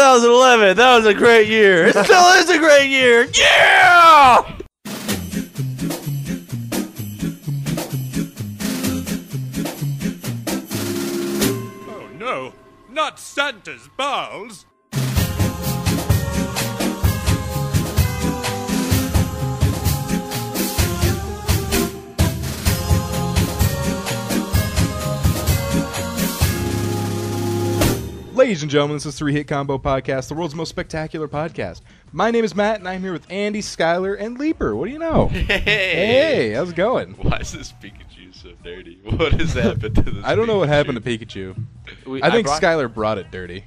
2011. That was a great year. It still is a great year. Yeah! Oh no, not Santa's balls. Ladies and gentlemen, this is 3-Hit Combo Podcast, the world's most spectacular podcast. My name is Matt, and I'm here with Andy, Skyler, and Leaper. What do you know? Hey, how's it going? Why is this Pikachu so dirty? What has happened to this I don't know what Pikachu? happened to Pikachu. I think Skyler brought it dirty.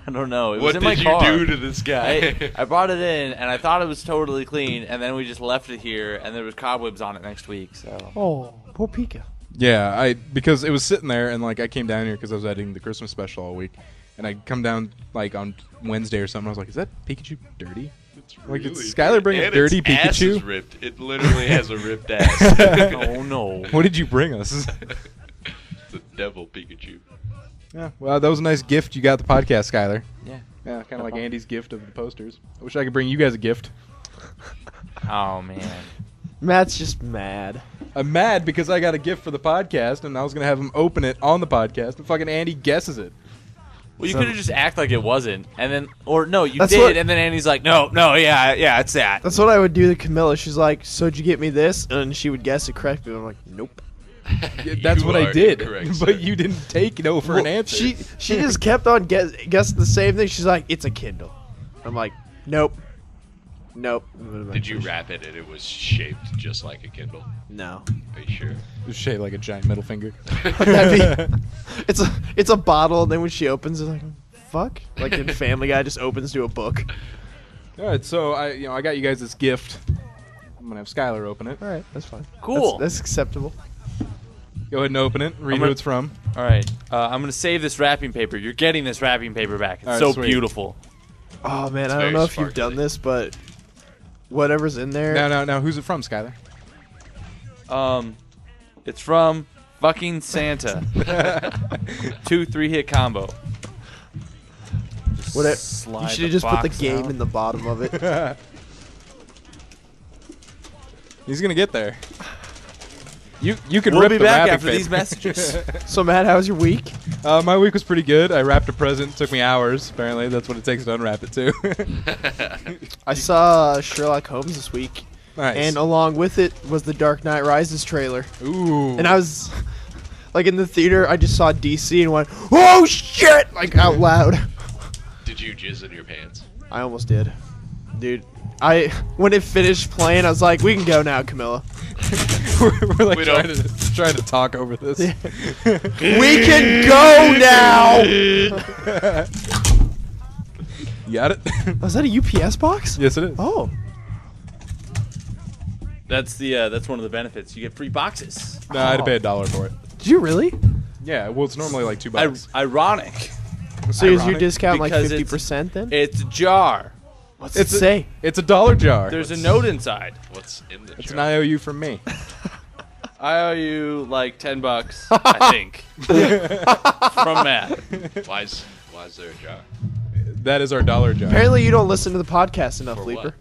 I don't know. It was What in my did car. you do to this guy? I brought it in, and I thought it was totally clean, and then we just left it here, and there was cobwebs on it next week. So. Oh, poor Pika. Yeah, because it was sitting there, and like I came down here because I was editing the Christmas special all week, and I come down like on Wednesday or something. I was like, "Is that Pikachu dirty?" It's Like, really did Skyler bring a and dirty its ass Pikachu? is ripped. It literally has a ripped ass. Oh no! What did you bring us? It's a devil Pikachu. Yeah, well, that was a nice gift you got the podcast, Skyler. Yeah. Yeah, kind of like Andy's gift of the posters. I wish I could bring you guys a gift. Oh man. Matt's just mad. I'm mad because I got a gift for the podcast, and I was going to have him open it on the podcast, and fucking Andy guesses it. Well, you could have just act like it wasn't, and then, or no, you That's did, what- and then Andy's like, no, yeah, it's that. That's what I would do to Camilla. She's like, "So did you get me this?" And she would guess it correctly. I'm like, "Nope." Yeah, that's You what I are did, incorrect, sir. but you didn't take no for an Well, answer. She just kept on guessing the same thing. She's like, "It's a Kindle." I'm like, "Nope, nope." Did you wrap it and it was shaped just like a Kindle? No. Are you sure? It was shaped like a giant middle finger. That'd be- it's a bottle, and then when she opens, it's like, "Fuck!" Like in Family Guy, just opens to a book. All right, so I got you guys this gift. I'm gonna have Skylar open it. All right, that's fine. Cool. That's acceptable. Go ahead and open it. Read I'm who gonna- it's from. All right, I'm gonna save this wrapping paper. You're getting this wrapping paper back. It's All right, so sweet. beautiful. Oh man, It's I don't very know if you've done sparkly. this, but whatever's in there. Now, who's it from, Skylar? It's from fucking Santa. 2 3-hit combo. Just What it, slide you should have just put the box game out. in the bottom of it. He's gonna get there. You could We'll rip be the back wrapping after paper. these messages. So Matt, how was your week? My week was pretty good. I wrapped a present. It took me hours. Apparently, that's what it takes to unwrap it too. I saw Sherlock Holmes this week, Nice. and along with it was the Dark Knight Rises trailer. Ooh. And I was like in the theater, I just saw DC and went, "Oh shit!" like out loud. Did you jizz in your pants? I almost did, dude. When it finished playing, I was like, "We can go now, Camilla. we're like We trying to talk over this. We can go now." You got it? Was that a UPS box? Yes, it is. Oh, That's one of the benefits. You get free boxes. No, I had to pay $1 for it. did you really? Yeah, well, it's normally like $2. Ironic. So is your Ironic, discount like because 50% then? It's a jar. What's it say? It's a $1 jar. There's a note inside. What's in the It's an jar? IOU from me. I owe you like $10, I think, from Matt. Why is there a jar? That is our $1 jar. Apparently, you don't listen to the podcast enough, For Leaper. what?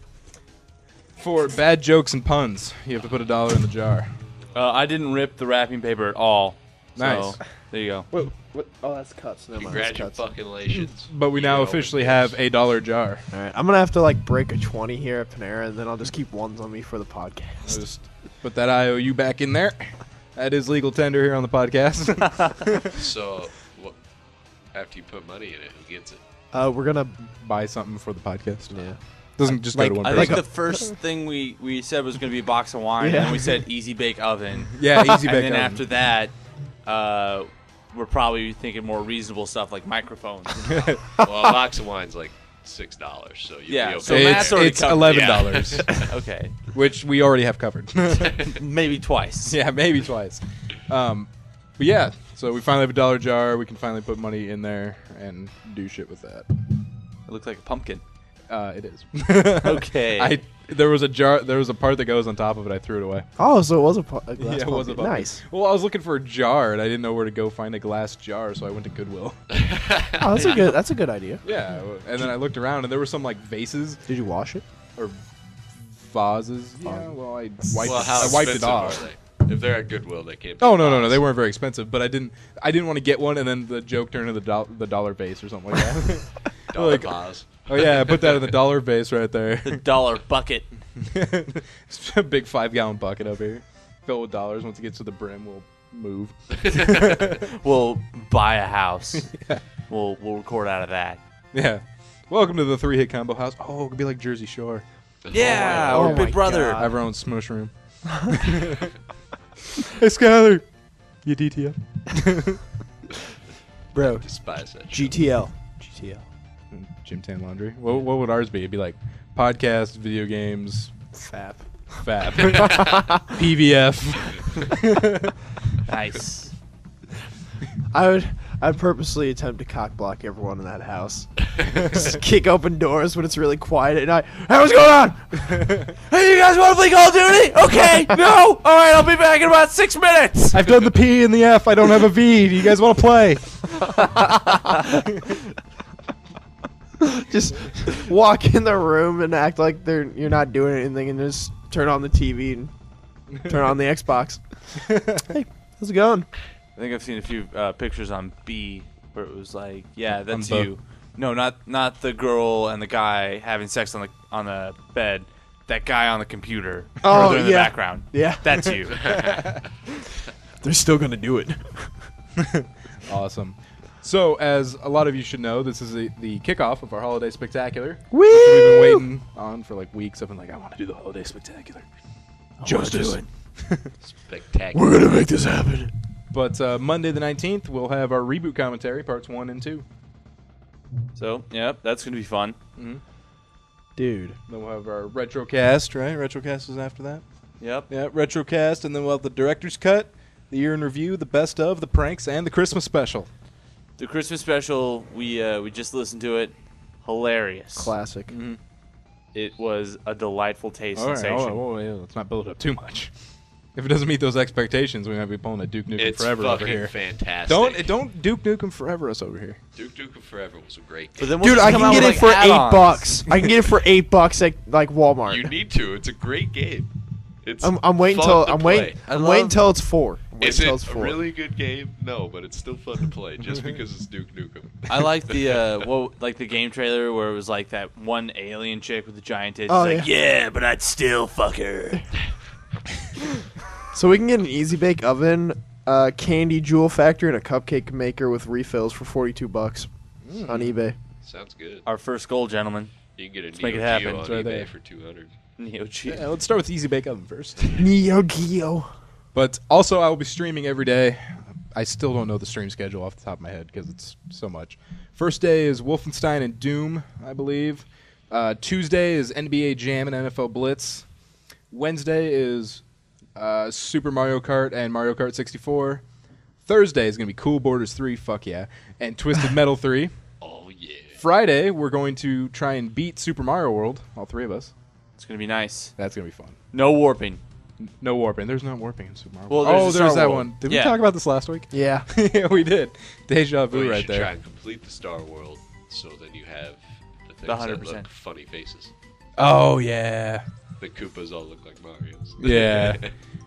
For bad jokes and puns, you have to put $1 in the jar. I didn't rip the wrapping paper at all. Nice. So, there you go. What? Oh, that's cuts. Never mind, that's cuts. Congratulations. But we now You officially opened have a $1 jar. All right, I'm gonna have to like break a 20 here at Panera, and then I'll just keep ones on me for the podcast. I'll just put that IOU back in there. That is legal tender here on the podcast. So, what, after you put money in it, who gets it? We're gonna. Buy something for the podcast. Yeah. Doesn't just Like, go to one I person. think the first thing we said was going to be a box of wine, and Yeah. then we said easy bake oven. Yeah, easy bake And then oven. after that, we're probably thinking more reasonable stuff like microphones. Well, a box of wine's like $6, so you'll Yeah, be okay. so Matt's already it's covered. $11, Okay, which we already have covered. maybe twice. Yeah, maybe twice. But yeah, so we finally have a $1 jar. We can finally put money in there and do shit with that. It looks like a pumpkin. It is. Okay. There was a jar. There was a part that goes on top of it. I threw it away. Oh, so it was a glass Yeah, it was a pumpkin. pumpkin. Nice. Well, I was looking for a jar, and I didn't know where to go find a glass jar, so I went to Goodwill. Oh, that's a good idea. Yeah, and then I looked around, and there were some like vases Did you wash it? or vases. Yeah, well, I wiped, Well, how I wiped it expensive off. are they? If they're at Goodwill, they can't. Be Oh no, boxed. they weren't very expensive, but I didn't want to get one, and then the joke turned into the dollar vase or something like that. Dollar like, vase. oh yeah, I put that in the dollar vase right there. The dollar bucket. It's a big 5-gallon bucket up here, filled with dollars. Once it gets to the brim, we'll move. We'll buy a house. We'll record out of that. Yeah. Welcome to the 3-hit combo house. Oh, it could be like Jersey Shore. Yeah, Oh or my Big Brother. I have our own smush room. Hey, Skyler. You DTF? Bro, Despise that. GTL. Gym Tan Laundry. What would ours be? It'd be like podcast, video games, Fap. FAP, PVF. Nice. I'd purposely attempt to cock block everyone in that house. Just kick open doors when it's really quiet at night. Hey, what's going on? Hey, you guys want to play Call of Duty? Okay, no. All right, I'll be back in about 6 minutes. I've done the P and the F. I don't have a V. Do you guys want to play? Just walk in the room and act like you're not doing anything, and just turn on the TV and turn on the Xbox. Hey, how's it going? I think I've seen a few pictures on B where it was like, yeah, that's On Bo- you. No, not the girl and the guy having sex on the bed. That guy on the computer. Oh, further in the yeah. background. Yeah, That's you. they're still gonna do it. Awesome. So, as a lot of you should know, this is the kickoff of our holiday spectacular. Woo! Which we've been waiting on for like weeks. I've been like, I want to do the holiday spectacular. Justice. Spectacular. We're gonna make this happen. But Monday the 19th, we'll have our reboot commentary, parts 1 and 2. So, yeah, that's going to be fun. Dude. Then we'll have our retrocast, right? Retrocast is after that. Yep. Yeah, retrocast, and then we'll have the director's cut, the year in review, the best of, the pranks, and the Christmas special. The Christmas special, we just listened to it. Hilarious. Classic. It was a delightful taste All right, sensation. yeah, let's not build it up too much. If it doesn't meet those expectations, we might be pulling a Duke Nukem It's Forever over fucking here. fantastic. Don't Duke Nukem Forever us over here. Duke Nukem Forever was a great But game. then we'll Dude, just I come can out get with, it for add-ons. $8. I can get it for $8 at like Walmart. You need to. It's a great game. It's I'm waiting fun till to I'm play. waiting. I'm waiting till it's 4. Is Till it it's a 4. really good game? No, but it's still fun to play just because it's Duke Nukem. I like the like the game trailer where it was like that one alien chick with the giant tits. Oh, Like, yeah, but I'd still fuck her. So we can get an Easy Bake Oven, candy jewel factory, and a cupcake maker with refills for $42 on eBay. Sounds good. Our first goal, gentlemen. You can get a make it Neo happen. Geo on It's right eBay there. for $200. Neo Geo. Yeah, let's start with Easy Bake Oven first. Neo Geo. But also, I will be streaming every day. I still don't know the stream schedule off the top of my head because it's so much. First day is Wolfenstein and Doom, I believe. Tuesday is NBA Jam and NFL Blitz. Wednesday is Super Mario Kart and Mario Kart 64. Thursday is going to be Cool Borders 3, fuck yeah, and Twisted Metal 3. Oh, yeah. Friday, we're going to try and beat Super Mario World, all three of us. It's gonna be nice. That's going to be fun. No warping. No warping. There's no warping in Super Mario Well, World. there's a there's Star that World. one. Did Yeah. we talk about this last week? Yeah. Yeah, we did. Deja vu Well, you right should there. try and complete the Star World so then you have the things The that 100%. look funny faces. Oh, yeah. The Koopas all look like Mario's. Yeah.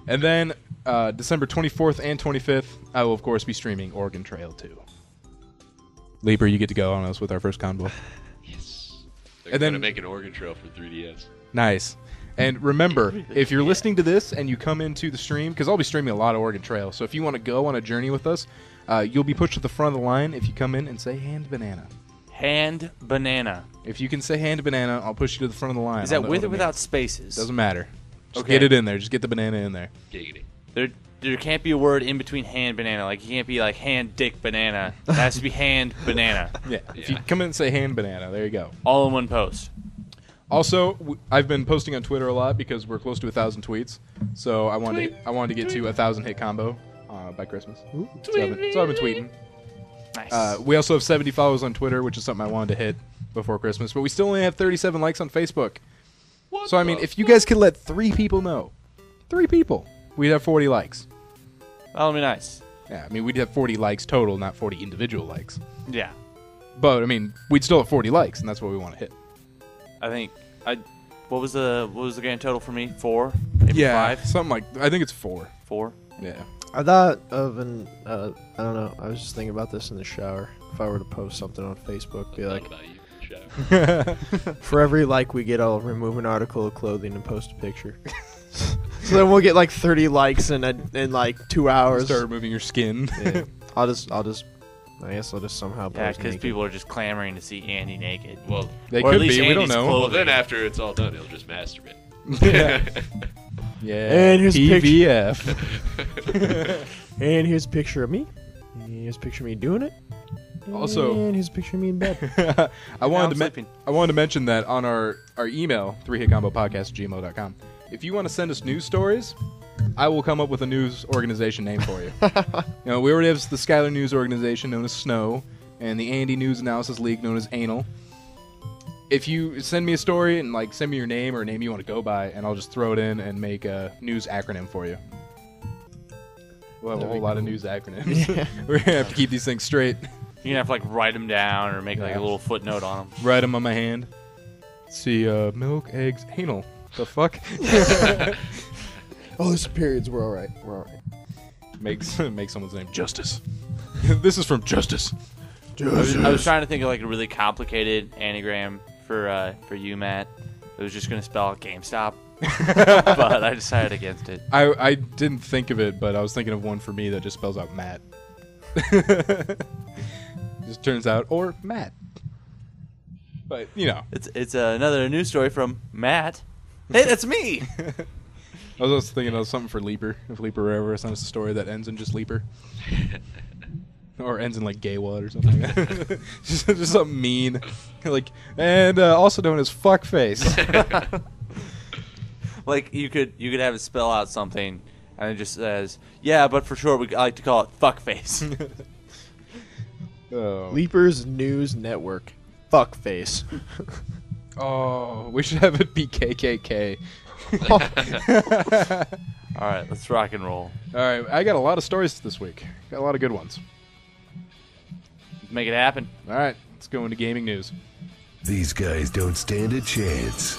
And then December 24th and 25th, I will, of course, be streaming Oregon Trail 2. Lieber, you get to go on us with our first convo. Yes. They're And going to then- make an Oregon Trail for 3DS. Nice. And remember, if you're listening to this and you come into the stream, because I'll be streaming a lot of Oregon Trail, so if you want to go on a journey with us, you'll be pushed to the front of the line if you come in and say hand banana. Hand banana. If you can say hand banana, I'll push you to the front of the line. Is I'll that know with what or it without means. spaces? Doesn't matter. Just Okay. get it in there. Just get the banana in there. Giggity. There can't be a word in between hand banana. Like, you can't be like hand dick banana. It has to be hand banana. Yeah. If Yeah. you come in and say hand banana, there you go. All in one post. Also, I've been posting on Twitter a lot because we're close to 1,000 tweets. So I wanted to get to 1,000 hit combo by Christmas. So I've been tweeting. Nice. We also have 70 followers on Twitter, which is something I wanted to hit before Christmas, but we still only have 37 likes on Facebook. What So, I mean, if you guys could let 3 people know, 3 people, we'd have 40 likes. That'll be nice. Yeah, I mean, we'd have 40 likes total, not 40 individual likes. Yeah. But, I mean, we'd still have 40 likes, and that's what we want to hit. I think what was the grand total for me? 4? Maybe 5? something like, I think it's 4. 4? Yeah. I thought of I don't know. I was just thinking about this in the shower. If I were to post something on Facebook, be like, about you, Joe. for every like we get, I'll remove an article of clothing and post a picture. So then we'll get like 30 likes in like 2 hours. Start removing your skin. Yeah. I guess I'll just somehow Yeah, post because naked. people are just clamoring to see Andy naked. Well, They Or at could least be, we don't Andy's know. clothes. well, then after it's all done, he'll just masturbate. Yeah. And here's a PVF. And here's a picture of me. And here's a picture of me doing it. Also- and here's a picture of me in bed. I wanted I'm to sleeping. I wanted to mention that on our email, 3hitcombopodcast@gmail.com. If you want to send us news stories, I will come up with a news organization name for you. We already have the Skylar News Organization, known as Snow, and the Andy News Analysis League, known as Anal. If you send me a story and send me your name or a name you want to go by, and I'll just throw it in and make a news acronym for you. We'll have a whole lot of news acronyms. We're gonna have to keep these things straight. You're going to have to write them down or make a little footnote on them. Write them on my hand. See, milk, eggs, anal. The fuck? Oh, this periods. We're all right. We're all right. Make someone's name Justice. This is from Justice. I was trying to think of a really complicated anagram for you, Matt. It was just going to spell out GameStop. But I decided against it. I didn't think of it, but I was thinking of one for me that just spells out Matt. Just turns out, or Matt. But, It's another news story from Matt. Hey, that's me! I was also thinking of something for Leaper. If Leaper ever sends us a story that ends in just Leaper. Or ends in Gaywad or something like that. just something mean. And also known as Fuckface. You could have it spell out something, and it just says, yeah, but for short, we like to call it Fuckface. Oh. Leapers News Network. Fuckface. Oh, we should have it be KKK. All right, let's rock and roll. All right, I got a lot of stories this week. Got a lot of good ones. Make it happen. All right, let's go into gaming news. These guys don't stand a chance.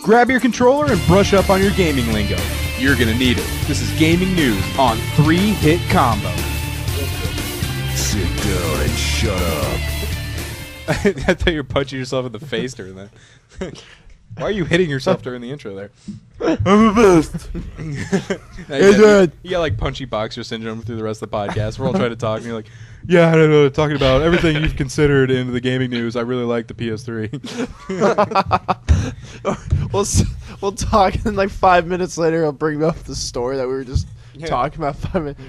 Grab your controller and brush up on your gaming lingo. You're going to need it. This is gaming news on 3-Hit Combo. Sit down and shut up. I thought you were punching yourself in the face during that. Why are you hitting yourself during the intro there? I'm the best. You got punchy boxer syndrome through the rest of the podcast. We're all trying to talk, and you're like, yeah, I don't know, talking about everything you've considered in the gaming news. I really like the PS3. We'll talk, and 5 minutes later, I'll bring up the story that we were just talking about 5 minutes.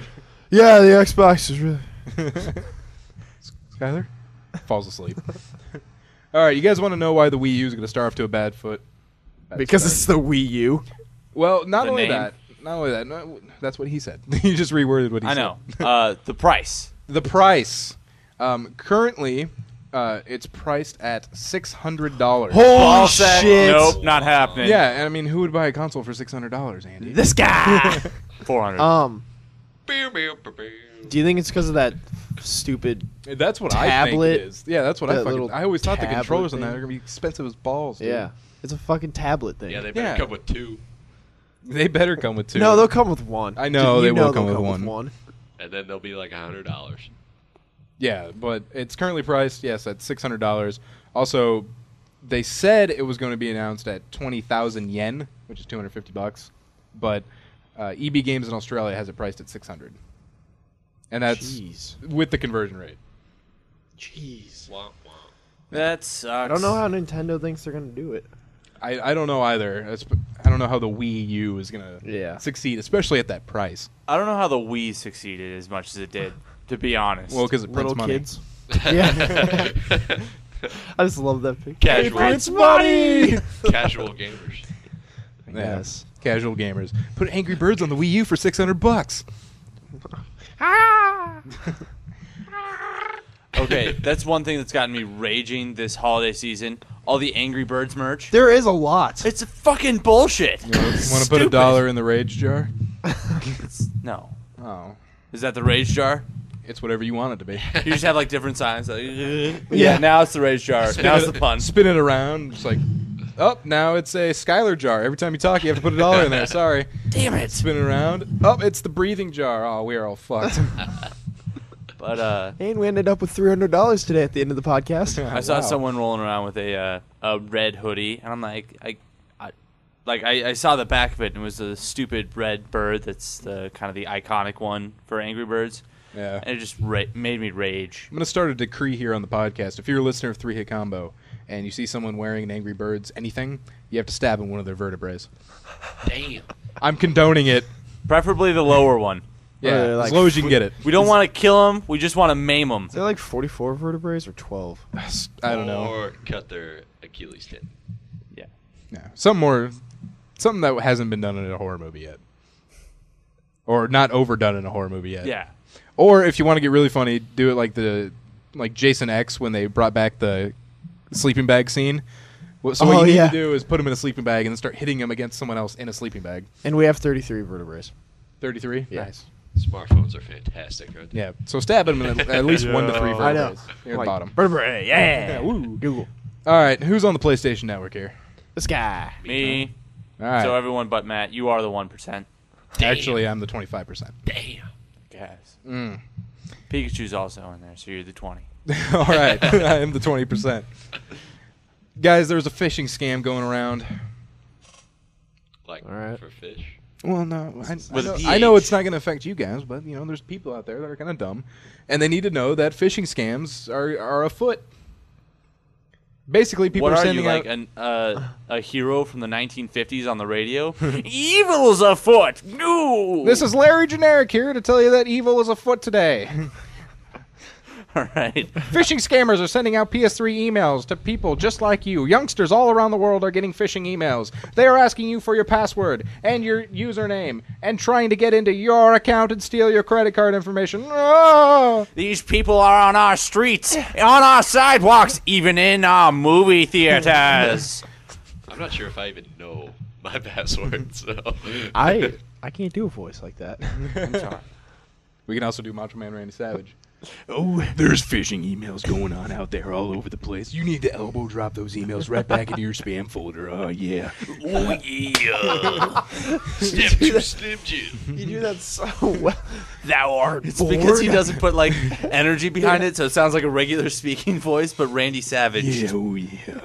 Yeah, the Xbox is really... Skyler? Falls asleep. All right, you guys want to know why the Wii U is going to start off to a bad foot? Because it's the Wii U. Well, not The only name. that. Not only that. No, that's what he said. He just reworded what he I said. know. The price. The price. Currently, it's priced at $600. Holy shit! Nope, not happening. Yeah, and I mean, who would buy a console for $600, Andy? This guy! 400. Do you think it's because of that stupid... That's what I think Tablet, it is. Yeah, that's what I that fucking... little I always thought the tablet controllers on that thing. are going to be expensive as balls. Dude. Yeah. It's a fucking tablet thing. Yeah, they better Yeah. come with 2. They better come with 2. No, they'll come with one. I know, You they will know come they'll with one. And then they'll be $100. Yeah, but it's currently priced, yes, at $600. Also, they said it was going to be announced at 20,000 yen, which is $250. But EB Games in Australia has it priced at $600. And that's Jeez. with the conversion rate. Jeez. Wah, wah. That sucks. I don't know how Nintendo thinks they're going to do it. I don't know either. I don't know how the Wii U is going to succeed, especially at that price. I don't know how the Wii succeeded as much as it did, to be honest. Well, because it prints Little money. kids. Yeah. I just love that picture. Casual. It's money! Casual gamers. Yes. Casual gamers. Put Angry Birds on the Wii U for $600. Okay, that's one thing that's gotten me raging this holiday season. All the Angry Birds merch. There is a lot. It's fucking bullshit. You want to put $1 in the rage jar? No. Oh. Is that the rage jar? It's whatever you want it to be. You just have like different signs. Like, yeah, now it's the rage jar. Now it's the pun. Spin it around. Just like, oh, now it's a Skylar jar. Every time you talk, you have to put $1 in there. Sorry. Damn it. Spin it around. Oh, it's the breathing jar. Oh, we are all fucked. But And we ended up with $300 today at the end of the podcast. I saw Wow. someone rolling around with a red hoodie, and I'm like, I saw the back of it, and it was a stupid red bird that's the kind of the iconic one for Angry Birds. Yeah. And it just made me rage. I'm going to start a decree here on the podcast. If you're a listener of 3 Hit Combo and you see someone wearing an Angry Birds anything, you have to stab in one of their vertebrae. Damn. I'm condoning it. Preferably the lower one. Yeah, Like as low as you can get it. We don't want to kill them. We just want to maim them. Is there like 44 vertebrae or 12? I don't know. Or cut their Achilles tendon. Yeah. Yeah. Something that hasn't been done in a horror movie yet. Or not overdone in a horror movie yet. Yeah. Or if you want to get really funny, do it like Jason X when they brought back the sleeping bag scene. So what you need to do is put him in a sleeping bag and then start hitting him against someone else in a sleeping bag. And we have 33 vertebrae. 33? Yeah. Nice. Smartphones are fantastic, aren't they? Yeah. So stab him in at least 1 to 3 vertebrae. I know. Near the Like, bottom. Vertebrae, yeah. Woo. Google. All right. Who's on the PlayStation Network here? This guy. Me. All right. So everyone but Matt, you are the 1%. Actually, I'm the 25%. Damn. Guys. Pikachu's also in there, so you're the 20. All right. I am the 20%. Guys, there's a phishing scam going around. Like All right. for fish. Well, no. With a I know PH. it's not going to affect you guys, but, there's people out there that are kind of dumb, and they need to know that phishing scams are afoot. Basically, people What are are you, sending like a hero from the 1950s on the radio? Evil's afoot! No! This is Larry Generic here to tell you that evil is afoot today. All right. Phishing scammers are sending out PS3 emails to people just like you. Youngsters all around the world are getting phishing emails. They are asking you for your password and your username and trying to get into your account and steal your credit card information. Oh! These people are on our streets, on our sidewalks, even in our movie theaters. I'm not sure if I even know my password, so. I can't do a voice like that. I'm sorry. We can also do Macho Man Randy Savage. Oh, there's phishing emails going on out there all over the place. You need to elbow drop those emails right back into your spam folder. Oh, yeah. Oh, yeah. Snipped you. You do that so well. Thou art It's because he doesn't put, like, energy behind it, so it sounds like a regular speaking voice, but Randy Savage. Yeah, oh, yeah.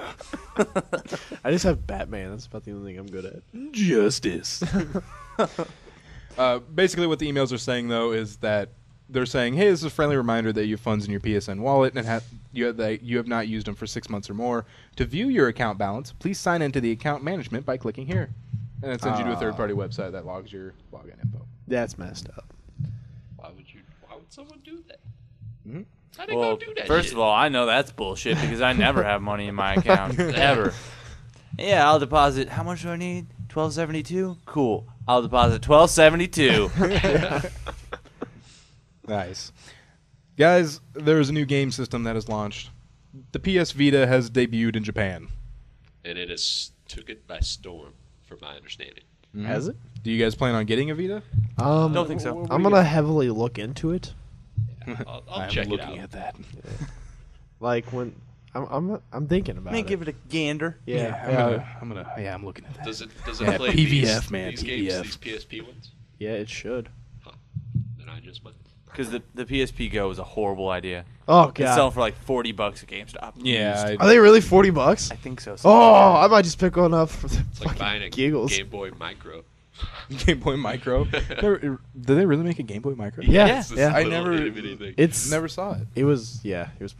I just have Batman. That's about the only thing I'm good at. Justice. Basically, what the emails are saying, though, is that they're saying, hey, this is a friendly reminder that you have funds in your PSN wallet and you have not used them for 6 months or more. To view your account balance, please sign into the account management by clicking here. And it sends you to a third-party website that logs your login info. That's messed up. Why would someone do that? Mm-hmm. How they Well, gonna do that first shit? of all, I know that's bullshit because I never have money in my account. Ever. Yeah, I'll deposit. How much do I need? $12.72? Cool. I'll deposit $12.72. Nice. Guys, there's a new game system that has launched. The PS Vita has debuted in Japan. And it has took it by storm, from my understanding. Has it? Do you guys plan on getting a Vita? Don't think so. I'm gonna heavily look into it. I'll check it out. at that. Like when I'm thinking about Let me it. give it a gander. I'm looking at that. Does it Yeah, play PVF, these, man, these games, PVF. these PSP ones? Yeah, it should. Then I just might. Because the PSP Go is a horrible idea. Oh It's god. selling for like $40 at GameStop. Yeah, Are they really $40? I think so. Oh, I might just pick one up for the It's like buying a giggles. Game Boy Micro. Game Boy Micro. Did they really make a Game Boy Micro? Yeah, It's this yeah. I little never- itty-bitty thing. It's Never saw it. It was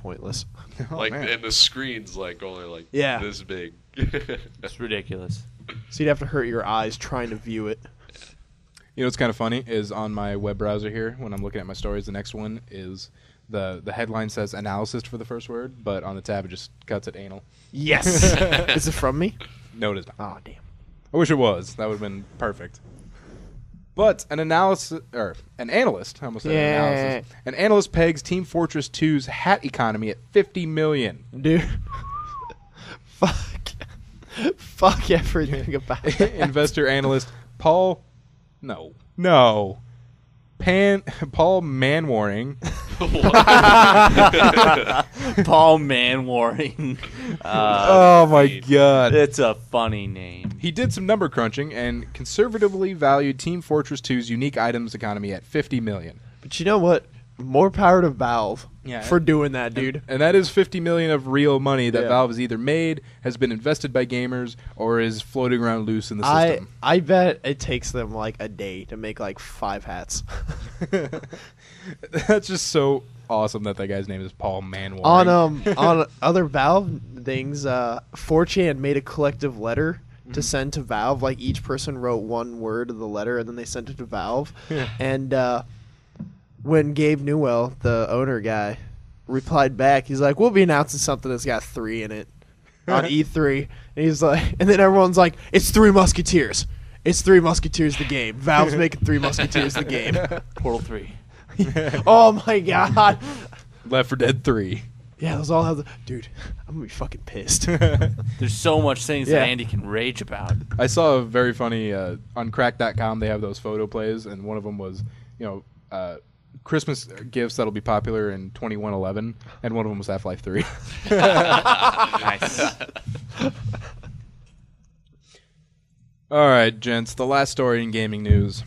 pointless. Oh, like, man. and the screen's like only like Yeah. this big. It's ridiculous. So you'd have to hurt your eyes trying to view it. You know what's kind of funny is on my web browser here, when I'm looking at my stories, the next one is the headline says analysis for the first word, but on the tab it just cuts at anal. Yes. Is it from me? No, it is not. Oh damn. I wish it was. That would have been perfect. But an analyst, I almost said analysis. An analyst pegs Team Fortress 2's hat economy at $50 million. Dude. Fuck everything about it. Investor analyst Paul Manwaring. Paul Manwaring. Oh my god. It's a funny name. He did some number crunching and conservatively valued Team Fortress 2's unique items economy at $50 million. But you know what? More power to Valve for doing that, dude. And that is $50 million of real money that Yeah. Valve has either made, has been invested by gamers, or is floating around loose in the system. I bet it takes them like a day to make like 5 hats. That's just so awesome that guy's name is Paul Manwaring. On other Valve things, 4chan made a collective letter to send to Valve. Like each person wrote one word of the letter, and then they sent it to Valve. And when Gabe Newell, the owner guy, replied back, he's like, "We'll be announcing something that's got 3 in it on E3." And he's like, and then everyone's like, "It's 3 Musketeers. It's 3 Musketeers the game. Valve's making 3 Musketeers the game." Portal 3. Oh my god. Left 4 Dead 3. Yeah, those all have the... Dude, I'm gonna be fucking pissed. There's so much things Yeah. that Andy can rage about. I saw a very funny on crack.com. They have those photo plays, and one of them was, Christmas gifts that'll be popular in 2111, and one of them was Half-Life 3. Nice. All right, gents, the last story in gaming news.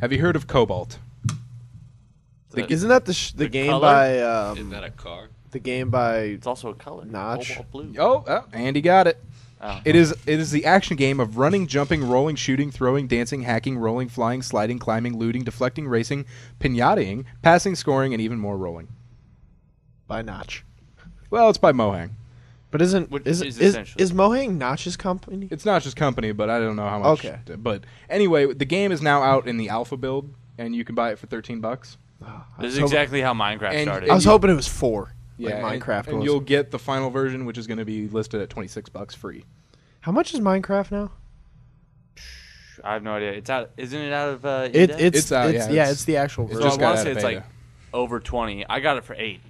Have you heard of Cobalt? Isn't that the game color? by... Isn't that a car? the game by... It's also a color. Notch. Cobalt blue. Oh, Andy got it. Oh. It is the action game of running, jumping, rolling, shooting, throwing, dancing, hacking, rolling, flying, sliding, climbing, looting, deflecting, racing, pinataing, passing, scoring, and even more rolling. By Notch. Well, it's by Mohang. But is essentially. Mohang Notch's company? It's Notch's company, but I don't know how much. Okay. But anyway, the game is now out in the alpha build, and you can buy it for $13. This is exactly how Minecraft And- started. I was hoping it was 4. Yeah, like Minecraft and was. you'll get the final version, which is going to be listed at $26 free. How much is Minecraft now? I have no idea. It's out. Isn't it out of? It's out, yeah, it's the actual it's version. just I got want out to say of it's beta. like over 20. I got it for 8.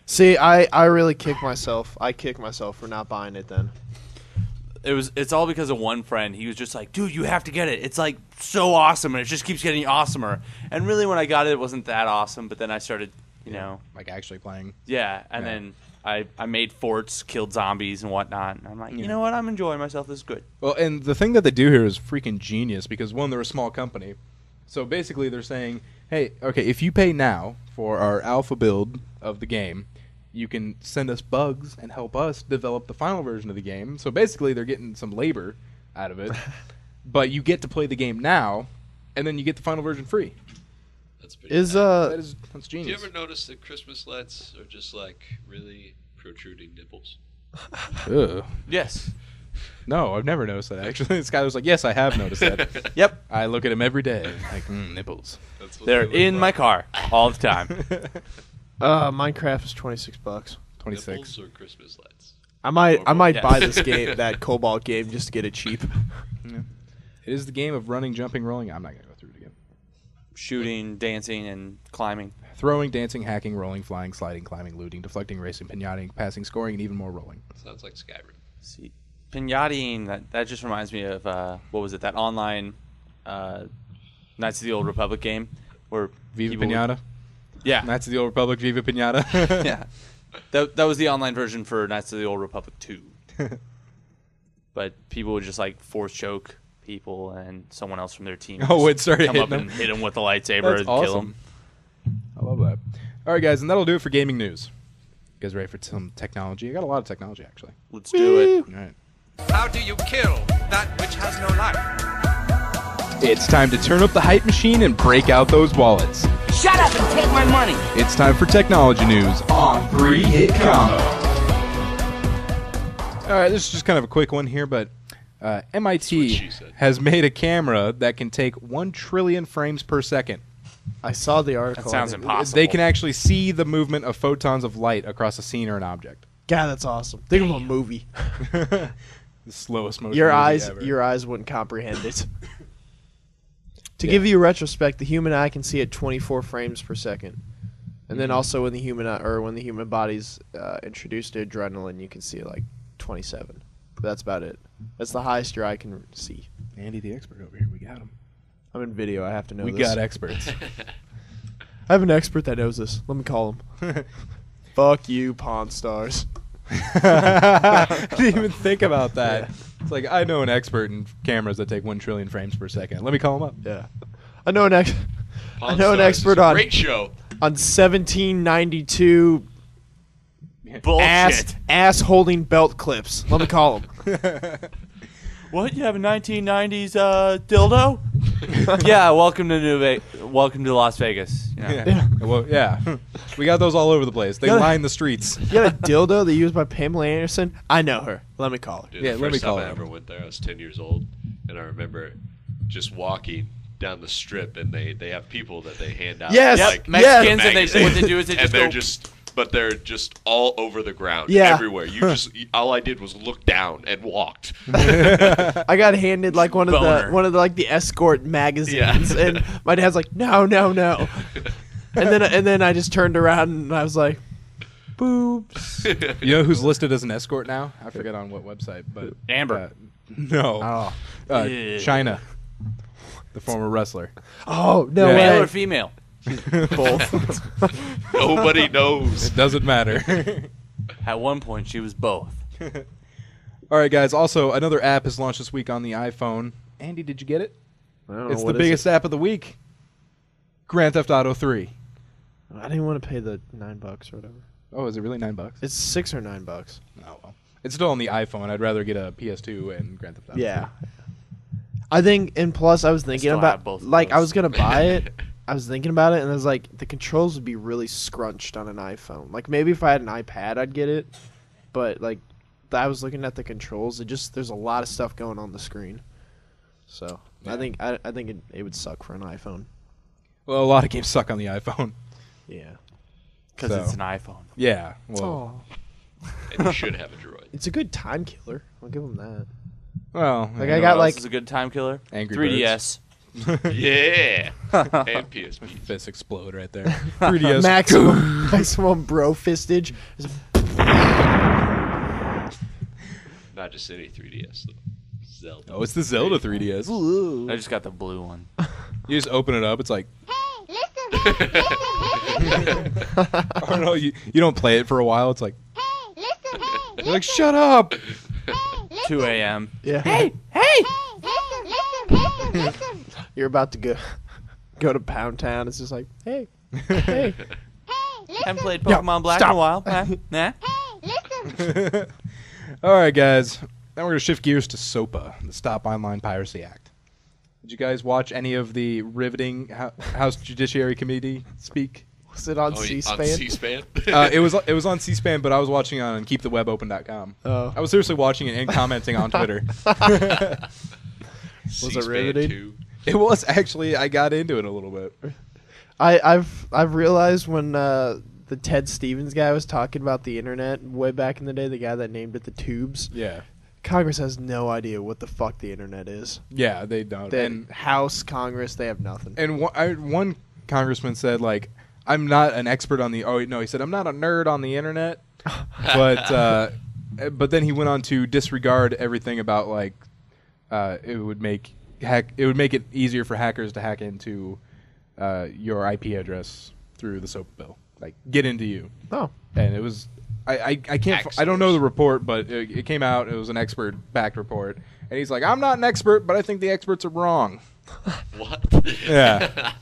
See, I really kick myself. I kick myself for not buying it then. It's all because of one friend. He was just like, dude, you have to get it. It's like so awesome, and it just keeps getting awesomer. And really, when I got it, it wasn't that awesome. But then I started, Like actually playing. and then I made forts, killed zombies and whatnot. And I'm like, you know what? I'm enjoying myself. This is good. Well, and the thing that they do here is freaking genius because, one, they're a small company. So basically they're saying, hey, okay, if you pay now for our alpha build of the game, you can send us bugs and help us develop the final version of the game. So basically they're getting some labor out of it. But you get to play the game now, and then you get the final version free. That's pretty bad. That's Do you genius. ever notice that Christmas lights are just like really protruding nipples? Ugh. Yes. No, I've never noticed that, actually. This guy was like, yes, I have noticed that. Yep. I look at him every day. Like, nipples. That's what They're they look in my like. car all the time. Minecraft is $26. 26. Nipples or Christmas lights? I might Yes. buy this game, that Cobalt game, just to get it cheap. It is the game of running, jumping, rolling. I'm not going to go through it again. Shooting, dancing, and climbing. Throwing, dancing, hacking, rolling, flying, sliding, climbing, looting, deflecting, racing, pinataing, passing, scoring, and even more rolling. Sounds like Skyrim. See, pinataing, that just reminds me of, what was it, that online Knights of the Old Republic game? Where Viva people would- Pinata. Yeah. Knights of the Old Republic, Viva Pinata. Yeah. That was the online version for Knights of the Old Republic 2. But people would just like force choke people, and someone else from their team Oh, just it started come hitting up them? and hit them with a lightsaber That's and kill awesome. them. I love that. All right, guys, and that'll do it for gaming news. You guys ready for some technology? I got a lot of technology, actually. Let's do it. All right. How do you kill that which has no life? It's time to turn up the hype machine and break out those wallets. Shut up and take my money. It's time for technology news on 3-Hit Combo. All right, this is just kind of a quick one here, but That's what MIT she said. has made a camera that can take 1 trillion frames per second. I saw the article. That sounds and it- impossible. They can actually see the movement of photons of light across a scene or an object. God, that's awesome. Think of a movie. The slowest motion Your movie eyes, ever. your eyes wouldn't comprehend it. To give you a retrospect, the human eye can see at 24 frames per second. And then also when the human eye, or when the human body's introduced to adrenaline, you can see like 27. But that's about it. That's the highest your eye can see. Andy, the expert over here. We got him. I'm in video. I have to know We this. got experts. I have an expert that knows this. Let me call him. Fuck you, Pawn Stars. I didn't even think about that. Yeah. It's like, I know an expert in cameras that take 1 trillion frames per second. Let me call him up. Yeah. I know an expert on great show. On 1792 Bullshit. ass holding belt clips. Let me call him. What? You have a 1990s dildo? Yeah. Welcome to Las Vegas. You know. Yeah. Well, yeah. We got those all over the place. They line the streets. You got a dildo that used by Pamela Anderson? I know her. Let me call her. Dude, Yeah, the let me first call time I her. ever went there, I was 10 years old, and I remember just walking down the strip, and they have people that they hand out. Yes, like, Mexicans, and magazines. what they do is they and just they're just all over the ground, Yeah. everywhere. All I did was look down and walked. I got handed like one of Boner. the escort magazines, and my dad's like, no, and then I just turned around and I was like, boobs. You know who's listed as an escort now? I forget on what website, but Amber. No. Oh, China, the former wrestler. oh no Yeah. Male way. or female? Both. Nobody knows. It doesn't matter. At one point, she was both. All right, guys. Also, another app has launched this week on the iPhone. Andy, did you get it? I don't know, It's the what is biggest it? app of the week. Grand Theft Auto 3. I didn't want to pay the $9 or whatever. Oh, is it really $9? It's $6 or $9. Oh, well. It's still on the iPhone. I'd rather get a PS2 and Grand Theft Auto. Yeah. I think, and plus I was thinking still about, have both of like, I those. was going to buy it. I was thinking about it, and I was like, the controls would be really scrunched on an iPhone. Like, maybe if I had an iPad, I'd get it. But, like, I was looking at the controls. There's a lot of stuff going on the screen. So, Yeah. I think it would suck for an iPhone. Well, a lot of games suck on the iPhone. Yeah. Because So. it's an iPhone. Yeah. Well, And you should have a droid. It's a good time killer. I'll give them that. well. Like, yeah. I You know got, what like- else is a good time killer. Angry 3DS. Yeah. And PSP. Fists explode right there. 3DS. maximum bro fistage. Oh, Not just any 3DS, though. Zelda. Oh, it's the Zelda 3DS. I just got the blue one. You just open it up. It's like, Hey, listen, hey, listen, hey, I don't know. You don't play it for a while. It's like, hey, listen, hey, you're like, shut up. 2 a.m. Yeah. hey, listen. You're about to go to Pound Town. It's just like, hey, hey. Haven't played Yeah, Pokemon Black stop. in a while. Nah. All right, guys. Now we're going to shift gears to SOPA, the Stop Online Piracy Act. Did you guys watch any of the riveting House Judiciary Committee speak? Was it on On C-SPAN? C-SPAN? It was on C-SPAN, but I was watching on keepthewebopen.com. Oh. I was seriously watching it and commenting on Twitter. Was it C-SPAN riveting? 2. It was actually. I got into it a little bit. I've realized when the Ted Stevens guy was talking about the internet way back in the day, the guy that named it the tubes. Yeah. Congress has no idea what the fuck the internet is. Yeah, they don't. The House, Congress, they have nothing. And one congressman said, like, I'm not an expert on the. Oh no, he said I'm not a nerd on the internet, but then he went on to disregard everything about like it would make it easier for hackers to hack into your IP address through the SOAP bill, like get into you. Oh. And it was I can't I don't know the report, but it came out. It was an expert backed report, and he's like, I'm not an expert, but I think the experts are wrong. What? Yeah.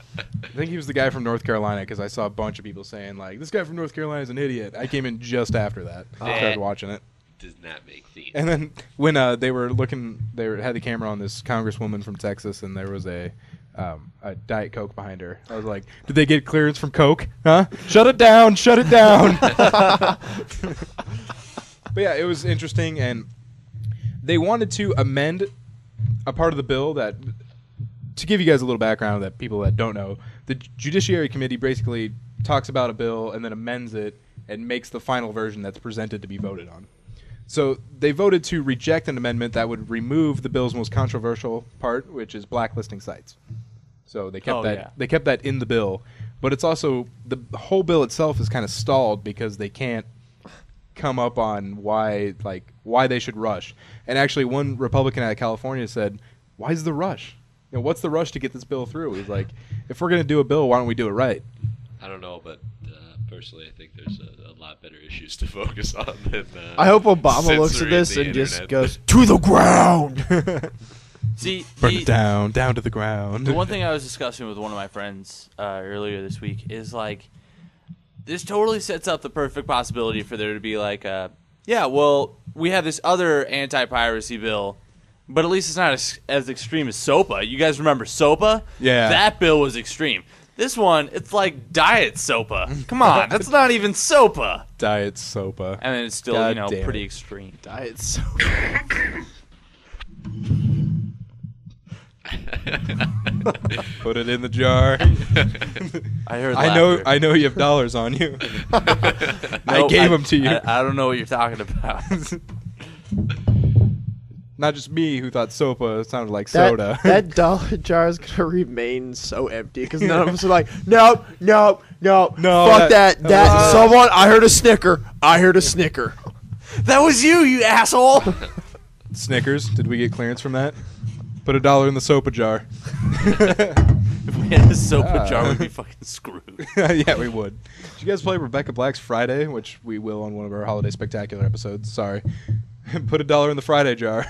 I think he was the guy from North Carolina because I saw a bunch of people saying, like, this guy from North Carolina is an idiot. I came in just after that. I started watching it. Does not make sense. And then when they were looking, had the camera on this congresswoman from Texas, and there was a Diet Coke behind her. I was like, did they get clearance from Coke? Huh? Shut it down. Shut it down. But yeah, it was interesting, and they wanted to amend a part of the bill that, to give you guys a little background that people that don't know, the Judiciary Committee basically talks about a bill and then amends it and makes the final version that's presented to be voted on. So they voted to reject an amendment that would remove the bill's most controversial part, which is blacklisting sites. So they kept Oh, yeah. They kept that in the bill, but it's also the whole bill itself is kind of stalled because they can't come up on why they should rush. And actually, one Republican out of California said, "Why's the rush? What's the rush to get this bill through?" He's like, "If we're gonna do a bill, why don't we do it right?" I don't know, but personally, I think there's a lot better issues to focus on than. I hope Obama looks at censoring this the and just internet. goes to the ground. See, Burn it down to the ground. the one thing I was discussing with one of my friends earlier this week is like, this totally sets up the perfect possibility for there to be like yeah, well, we have this other anti-piracy bill, but at least it's not as extreme as SOPA. You guys remember SOPA? Yeah. That bill was extreme. This one, it's like Diet SOPA. Come on, that's not even SOPA. Diet SOPA. And then it's still, God damn pretty it. extreme. Diet so. Put it in the jar. I heard I know you have dollars on you. I gave them to you. I don't know what you're talking about. Not just me who thought SOPA sounded like That, soda. that dollar jar is gonna remain so empty because none of us are like, nope, nope, nope. No, Fuck that. that Someone. I heard a snicker. I heard a snicker. That was you asshole. Snickers. Did we get clearance from that? Put $1 in the SOPA jar. If we had a SOPA jar, we'd be fucking screwed. Yeah, we would. Did you guys play Rebecca Black's Friday, which we will on one of our Holiday Spectacular episodes? Sorry. Put $1 in the Friday jar.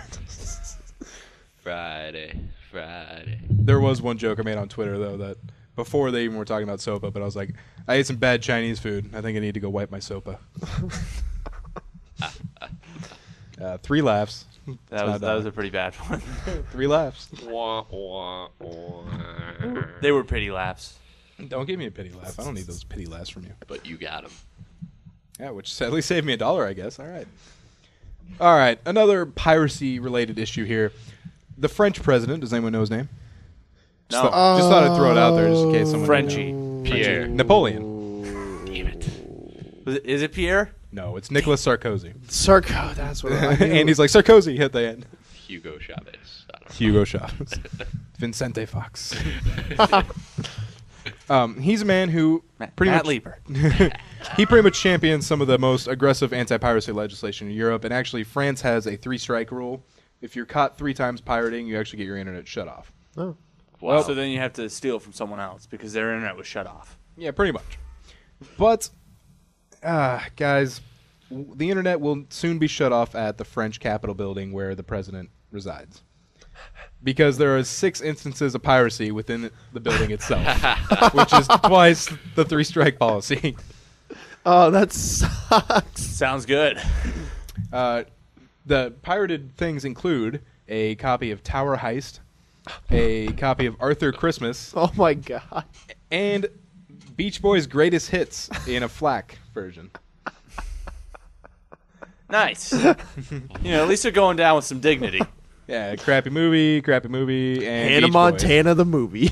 Friday. There was one joke I made on Twitter, though, that before they even were talking about SOPA, but I was like, I ate some bad Chinese food. I think I need to go wipe my SOPA. 3 laughs. That was a pretty bad one. 3 laughs. Wah, wah, wah. They were pretty laughs. Don't give me a pity laugh. I don't need those pity laughs from you. But you got him. Yeah, which at least saved me $1, I guess. All right. Another piracy-related issue here. The French president. Does anyone know his name? No. Just thought I'd throw it out there just in case someone Frenchie. didn't know. Pierre. Napoleon. Damn it. Is it Pierre? No, it's Nicolas Sarkozy. Sarko. That's what I And he's like, Sarkozy at the end. Hugo Chavez. I don't know. Hugo Chavez. Vincente Fox. He's a man who pretty Matt much Leaper. he pretty much champions some of the most aggressive anti-piracy legislation in Europe, and actually France has a 3-strike rule. If you're caught 3 times pirating, you actually get your internet shut off. Oh. Well, so then you have to steal from someone else because their internet was shut off. Yeah, pretty much. But, guys, the internet will soon be shut off at the French Capitol building where the president resides. Because there are 6 instances of piracy within the building itself, which is twice the 3-strike policy. Oh, that sucks. Sounds good. The pirated things include a copy of Tower Heist, a copy of Arthur Christmas, Oh my god. and Beach Boys' Greatest Hits in a FLAC version. Nice. At least they're going down with some dignity. Yeah, crappy movie, and Hannah Beach Montana the movie.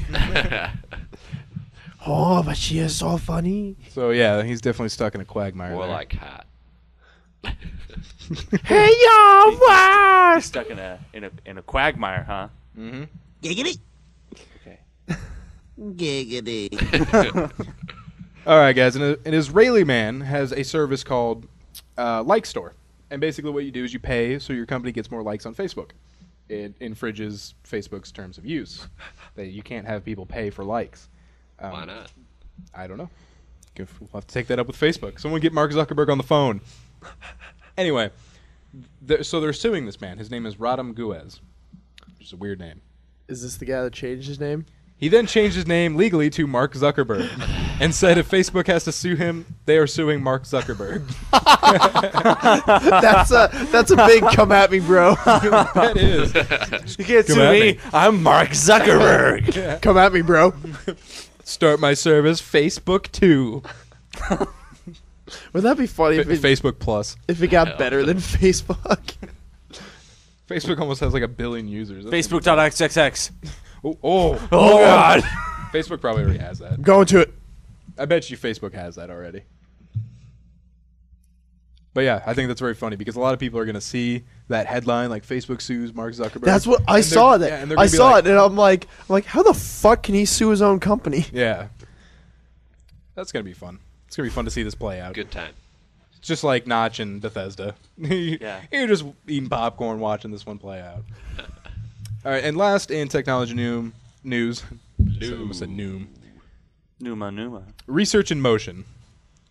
Oh, but she is so funny. Boys. So yeah, he's definitely stuck in a quagmire. More there. like hot. Hey y'all, what? Stuck in a quagmire, huh? Mm-hmm. Giggity. Okay. Giggity. All right, guys. An Israeli man has a service called Like Store, and basically what you do is you pay so your company gets more likes on Facebook. It infringes Facebook's terms of use. That you can't have people pay for likes. Why not? I don't know. We'll have to take that up with Facebook. Someone get Mark Zuckerberg on the phone. Anyway, so they're suing this man. His name is Radam Guez, which is a weird name. Is this the guy that changed his name? He then changed his name legally to Mark Zuckerberg and said if Facebook has to sue him, they are suing Mark Zuckerberg. That's a big come at me, bro. That is. You can't Come sue at me. me. I'm Mark Zuckerberg. Come at me, bro. Start my service, Facebook 2. Would that be funny if Facebook Plus. it got better than Facebook? Facebook almost has like 1 billion users. That's Facebook.xxx. Oh, God. Facebook probably already has that. Going to it. I bet you Facebook has that already. But yeah, I think that's very funny because a lot of people are going to see that headline, like Facebook sues Mark Zuckerberg. That's what I saw. I saw it, and I'm like, how the fuck can he sue his own company? Yeah, that's going to be fun. It's going to be fun to see this play out. Good time. It's just like Notch and Bethesda. Yeah. You're just eating popcorn watching this one play out. All right, and last in technology news. I almost said noom. Numa. Research in Motion,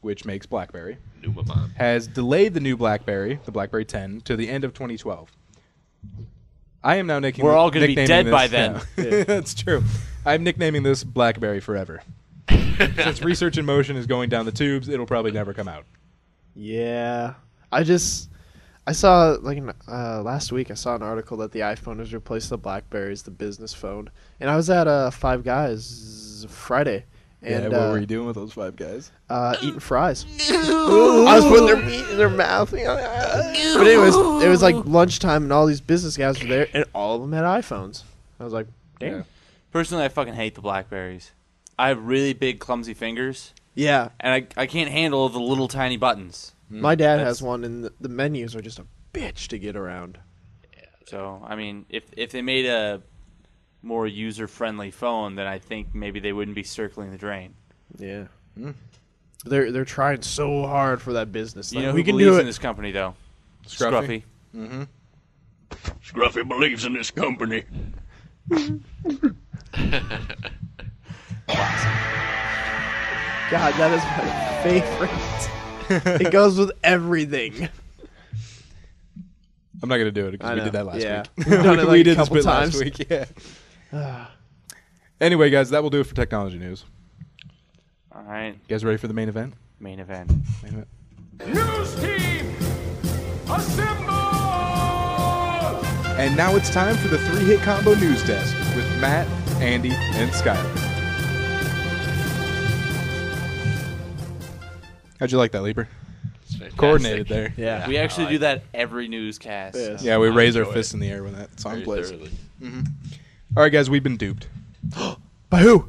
which makes BlackBerry, Numamon. has delayed the new BlackBerry, the BlackBerry 10, to the end of 2012. I am now nicknaming. We're all going to be dead this, by then. Yeah. That's true. I'm nicknaming this BlackBerry forever. Since Research in Motion is going down the tubes, it'll probably never come out. Yeah, I saw last week I saw an article that the iPhone has replaced the BlackBerry as the business phone, and I was at Five Guys Friday. And what were you doing with those Five Guys? Eating fries. I was putting their meat in their mouth. But anyways, it was like lunchtime, and all these business guys were there, and all of them had iPhones. I was like, damn. Yeah. Personally, I fucking hate the BlackBerries. I have really big, clumsy fingers, Yeah. and I can't handle the little tiny buttons. My dad has one, and the menus are just a bitch to get around. So, I mean, if they made a more user-friendly phone, then I think maybe they wouldn't be circling the drain. Yeah. They're trying so hard for that business. You know we who can believes do it. in this company, though? Scruffy? Scruffy. Scruffy believes in this company. God, that is my favorite. It goes with everything. I'm not going to do it because I we know. did that last Yeah. week. We've done it, like, we a did this couple bit times. last week, yeah. Anyway, guys, that will do it for technology news. All right, You guys ready for the main event? main event. Main event. News team, assemble! And now it's time for the 3-hit combo news desk with Matt, Andy, and Skyler. How'd you like that, Leaper? It's fantastic. Coordinated there. Yeah. We actually do that every newscast. Yes. Yeah, we I raise our enjoy fists it. in the air when that song Very plays. thoroughly. All right, guys, we've been duped. By who?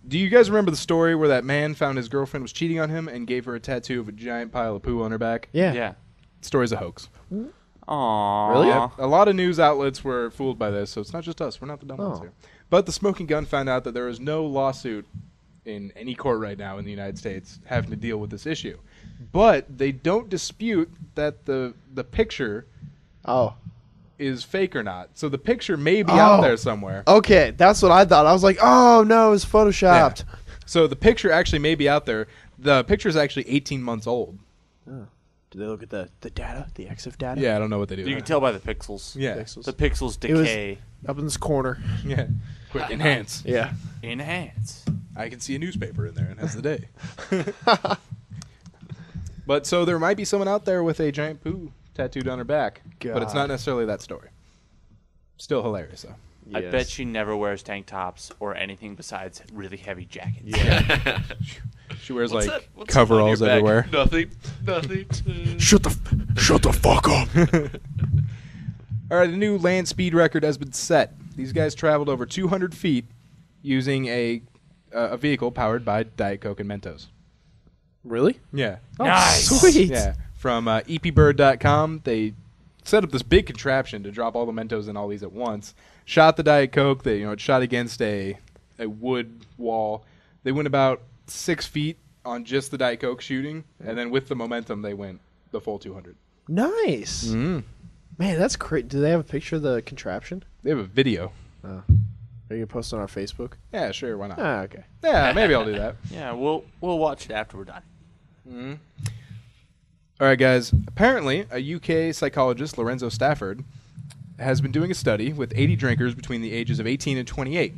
Do you guys remember the story where that man found his girlfriend was cheating on him and gave her a tattoo of a giant pile of poo on her back? Yeah. Yeah. The story's a hoax. Aww. Really? Yep. A lot of news outlets were fooled by this, so it's not just us. We're not the dumb ones Oh. here. But the Smoking Gun found out that there is no lawsuit in any court right now in the United States having to deal with this issue. But they don't dispute that the picture Oh. is fake or not. So the picture may be out there somewhere. Okay, that's what I thought. I was like, oh no, it's photoshopped. Yeah. So the picture actually may be out there. The picture is actually 18 months old. Do they look at the data, the EXIF data? Yeah, I don't know what they do. You can tell by the pixels. Yeah. Pixels. The pixels It was- decay. Up in this corner. Yeah. Quick, enhance. Yeah. Enhance. I can see a newspaper in there, and that's the day. But so there might be someone out there with a giant poo tattooed on her back, but it's God. not necessarily that story. Still hilarious, though. I Yes. bet she never wears tank tops or anything besides really heavy jackets. Yeah. She wears What's like that? What's coveralls on your back? everywhere. Nothing. Shut the fuck up. All right, a new land speed record has been set. These guys traveled over 200 feet using a vehicle powered by Diet Coke and Mentos. Really? Yeah. Nice. Sweet. Yeah. From epbird.com, they set up this big contraption to drop all the Mentos and all these at once. Shot the Diet Coke. It shot against a wood wall. They went about 6 feet on just the Diet Coke shooting, and then with the momentum, they went the full 200. Nice. Mm. Man, that's great. Do they have a picture of the contraption? They have a video. Are you gonna post it on our Facebook? Yeah, sure, why not? Ah, okay. Yeah, maybe I'll do that. Yeah, we'll watch it after we're done. All right, guys. Apparently, a UK psychologist, Lorenzo Stafford, has been doing a study with 80 drinkers between the ages of 18 and 28.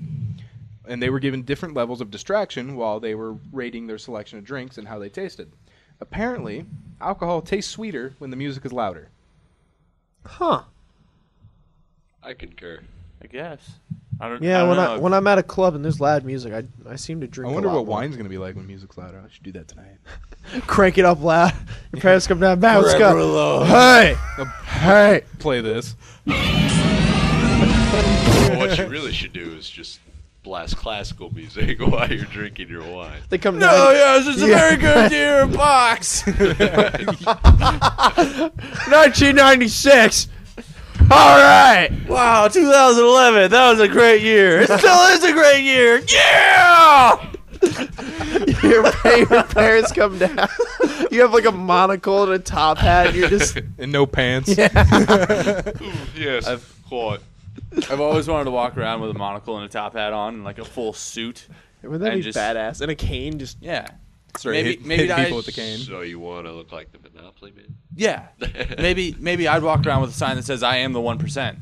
And they were given different levels of distraction while they were rating their selection of drinks and how they tasted. Apparently, alcohol tastes sweeter when the music is louder. Huh. I concur. I guess. I don't. Yeah, I don't when know. when I'm at a club and there's loud music, I seem to drink. I wonder a lot what more. wine's going to be like when music's louder. I should do that tonight. Crank it up loud. Your parents come down. Man, let's Forever go. alone. Hey, hey. Play this. Well, what you really should do is just blast classical music while you're drinking your wine. They come No, down. yes, it's a very good year, box. 1996. All right. Wow, 2011, that was a great year. It still is a great year. Yeah! Your parents come down. You have like a monocle and a top hat. And you're just And no pants. Yes, quite. I've always wanted to walk around with a monocle and a top hat on and like a full suit. Wouldn't that And be just- badass? And a cane, just Yeah. Start Maybe- hit, maybe hit I people with the cane. So you want to look like the Monopoly Man? Yeah. Maybe I'd walk around with a sign that says I am the 1%.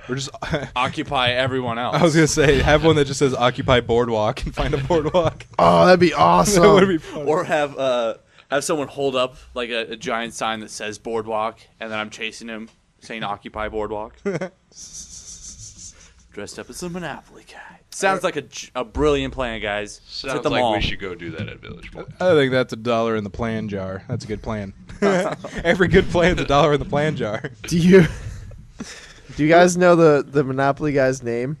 Or just, Occupy everyone else. I was gonna say, have one that just says "Occupy Boardwalk" and find a boardwalk. oh, that'd be awesome. That would be fun. Or have someone hold up like a giant sign that says Boardwalk, and then I'm chasing him saying Occupy Boardwalk. Dressed up as a Monopoly guy. Sounds like a brilliant plan, guys. It's at Sounds the like mall. we should go do that at Village Mall. I think that's $1 in the plan jar. That's a good plan. Every good plan's $1 in the plan jar. Do you guys know the Monopoly guy's name?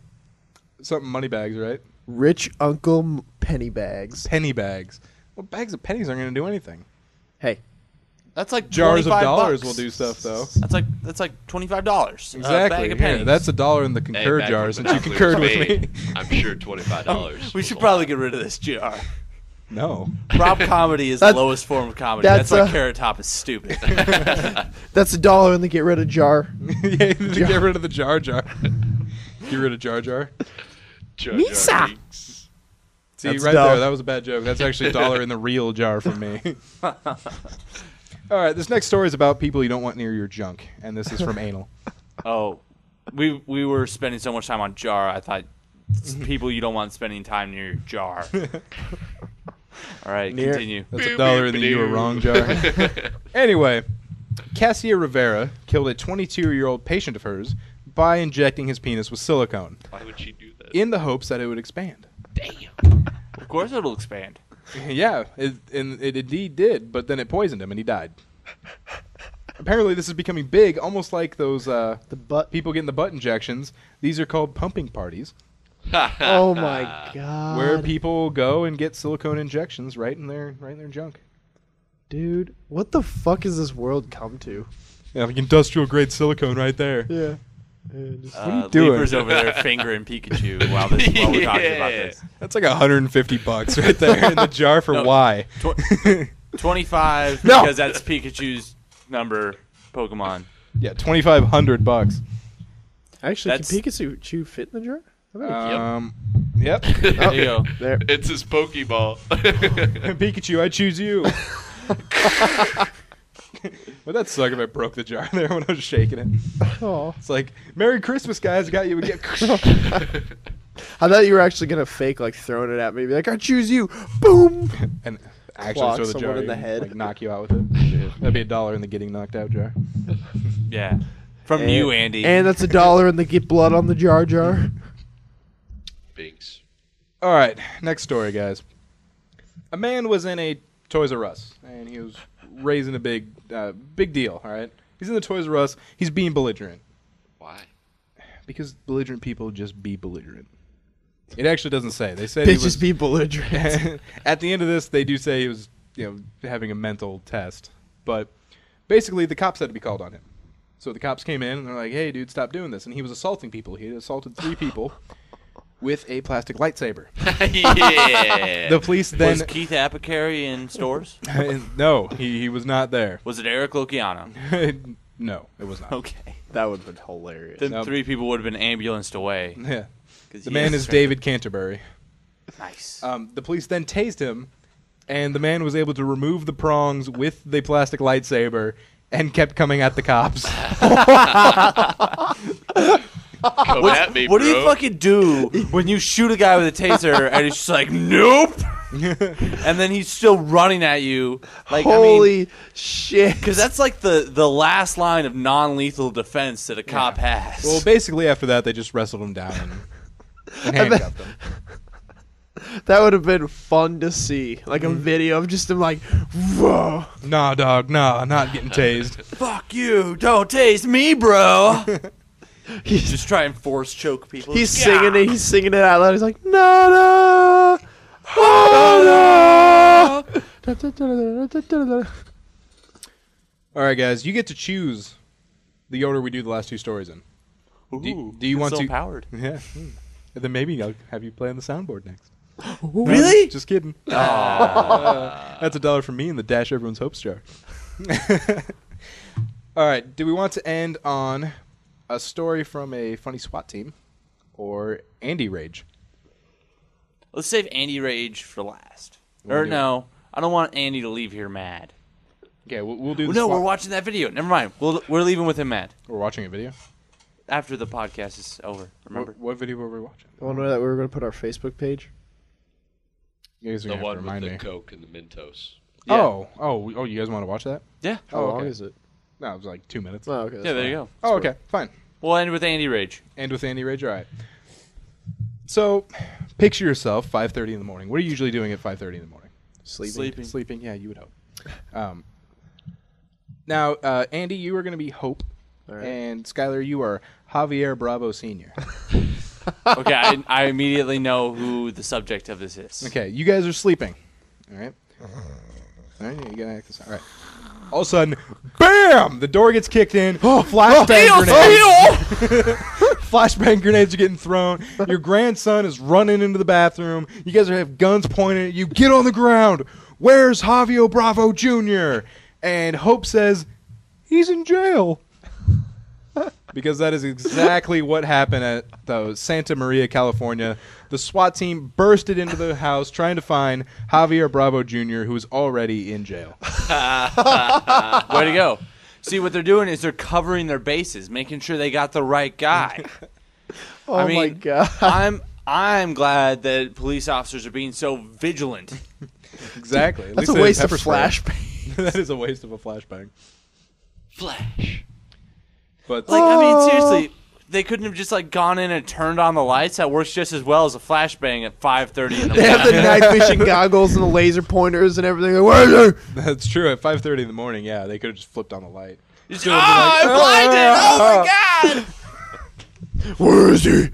Something money bags, right? Rich Uncle Pennybags. Penny bags. Well, bags of pennies aren't going to do anything. Hey, That's like Jars of $25 dollars will do stuff, though. That's like $25. Exactly. A bag of Here, pennies. that's $1 in the Hey, concur back jar when since you Monopoly concurred was with me. made, I'm sure $25. We was should a probably lot. get rid of this jar. No. Prop comedy is the That's- lowest form of comedy. that's That's why a- Carrot Top is stupid. that's $1 in the get rid of jar. Yeah, to get rid of the jar. Get rid of jar. Jar Jar Misa. Binks. See, That's right dumb. there, that was a bad joke. That's actually $1 in the real jar from me. All right, this next story is about people you don't want near your junk, and this is from Anal. Oh, we were spending so much time on jar. I thought people you don't want spending time near your jar. All right, Near- continue. That's $1 in the you were wrong jar. Anyway, Cassia Rivera killed a 22-year-old patient of hers by injecting his penis with silicone Why would she do that? in the hopes that it would expand. Of course, it'll expand. Yeah, it indeed did, but then it poisoned him and he died. Apparently, this is becoming big, almost like those The butt. people getting the butt injections. These are called pumping parties, Oh my god. where people go and get silicone injections right in their junk. Dude, what the fuck has this world come to? Yeah, like industrial grade silicone right there. Yeah. What are you doing? Leaper's over there fingering Pikachu while we're talking about this. That's like $150 right there in the jar for No. why. 25 No. because that's Pikachu's number Pokemon. Yeah, $2,500. Actually, That's- can Pikachu fit in the jar? Yep. There you go. There. It's his Pokeball. Pikachu, I choose you. Would that suck if I broke the jar there when I was shaking it? Oh. It's like, Merry Christmas, guys. I got you. I thought you were actually gonna fake like throwing it at me, be like, "I choose you." Boom. And actually Clock throw the someone jar in the head. Like, knock you out with it. That'd be $1 in the getting knocked out jar. Yeah. From you, Andy. And that's $1 in the get blood on the jar. Binks. All right, next story, guys. A man was in a Toys R Us, and he was raising a big deal, all right? He's in the Toys R Us. He's being belligerent. Why? Because belligerent people just be belligerent. It actually doesn't say. They said he Bitches was... be belligerent. At the end of this, they do say he was, having a mental test. But basically, the cops had to be called on him. So the cops came in, and they're like, hey, dude, stop doing this. And he was assaulting people. He had assaulted 3 people with a plastic lightsaber. Yeah. The police then... Was Keith Apicary in stores? No, he was not there. Was it Eric Luciano? No, it was not. Okay. That would have been hilarious. Then Nope. 3 people would have been ambulanced away. Yeah. 'Cause The he man has is strength. David Canterbury. Nice. The police then tased him, and the man was able to remove the prongs with the plastic lightsaber and kept coming at the cops. Come at me, What do you bro. fucking do when you shoot a guy with a taser and he's just like, nope, and then he's still running at you? Like, Holy shit! because that's like the last line of non-lethal defense that a cop has. Well, basically after that, they just wrestled him down and handcuffed him. That would have been fun to see, like a video of just him like, whoa. Nah, dog, nah, not getting tased. Fuck you! Don't tase me, bro. Just try and force choke people. He's singing it. He's singing it out loud. He's like, no, no, no. All right, guys, you get to choose the order we do the last 2 stories in. Ooh, do you want so to? Empowered. Yeah. And then maybe I'll have you play on the soundboard next. Really? Just kidding. That's $1 from me in the Dash Everyone's Hopes jar. All right. Do we want to end on a story from a funny SWAT team or Andy Rage? Let's save Andy Rage for last. We'll do No, I don't want Andy to leave here mad. Okay, we'll do. No, we're watching that video. Never mind. We're leaving with him mad We're watching a video. after the podcast is over. Remember? What video were we watching? I wonder that we were going to put our Facebook page. You guys are The gonna have to one with remind the me. Coke and the Mentos. Yeah. Oh! You guys want to watch that? Yeah. How long okay. is it? No, it was like 2 minutes. Oh, okay. Yeah. There you go. Oh, okay, fine. We'll end with Andy Rage. And with Andy Rage, all right. So, picture yourself 5:30 in the morning. What are you usually doing at 5:30 in the morning? Sleeping. Sleeping. Yeah, you would hope. Now, Andy, you are going to be Hope, right. and Skylar, you are Javier Bravo Sr. Okay, I immediately know who the subject of this is. Okay, you guys are sleeping. All right. All right, you gotta act this. All right. All of a sudden, BAM! The door gets kicked in. Flashbang grenades. Flashbang grenades are getting thrown. Your grandson is running into the bathroom. You guys have guns pointed at you. Get on the ground. Where's Javier Bravo Jr.? And Hope says, he's in jail. Because that is exactly what happened at Santa Maria, California. The SWAT team bursted into the house trying to find Javier Bravo Jr., who is already in jail. Way to go. See, what they're doing is they're covering their bases, making sure they got the right guy. Oh, I mean, my God. I'm glad that police officers are being so vigilant. Exactly. At That's least a they waste have of pepper spray. flashbang. That is a waste of a flashbang. Flash. But Like, I mean, seriously, they couldn't have just, like, gone in and turned on the lights? That works just as well as a flashbang at 5:30 in the They have the morning. night vision goggles and the laser pointers and everything. Like, where is he? that's true. At 5:30 in the morning, yeah, they could have just flipped on the light. Just, I'm blinded! Oh, my God! Where is he?